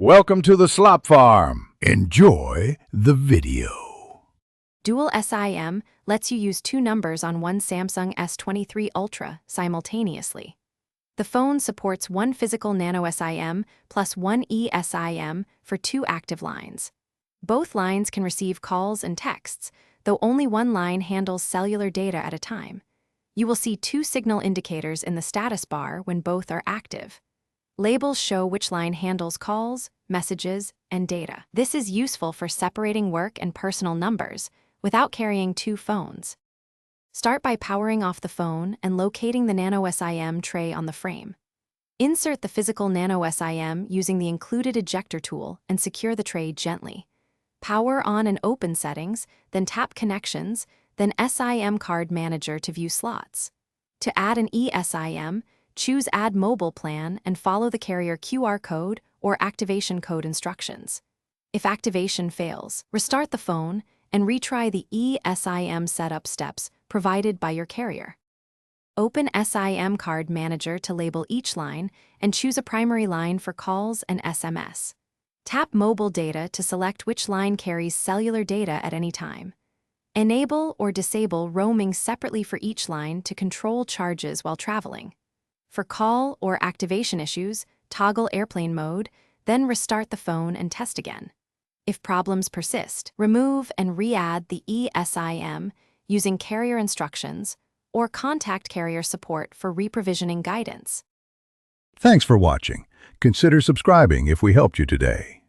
Welcome to the Slop Farm. Enjoy the video. Dual SIM lets you use two numbers on one Samsung S23 Ultra simultaneously. The phone supports one physical nano SIM plus one eSIM for two active lines. Both lines can receive calls and texts, though only one line handles cellular data at a time. You will see two signal indicators in the status bar when both are active. Labels show which line handles calls, messages, and data. This is useful for separating work and personal numbers without carrying two phones. Start by powering off the phone and locating the nano SIM tray on the frame. Insert the physical nano SIM using the included ejector tool and secure the tray gently. Power on and open settings, then tap Connections, then SIM Card Manager to view slots. To add an eSIM, choose Add Mobile Plan and follow the carrier QR code or activation code instructions. If activation fails, restart the phone and retry the eSIM setup steps provided by your carrier. Open SIM Card Manager to label each line and choose a primary line for calls and SMS. Tap Mobile Data to select which line carries cellular data at any time. Enable or disable roaming separately for each line to control charges while traveling. For call or activation issues, toggle airplane mode, then restart the phone and test again. If problems persist, remove and re-add the eSIM using carrier instructions or contact carrier support for reprovisioning guidance. Thanks for watching. Consider subscribing if we helped you today.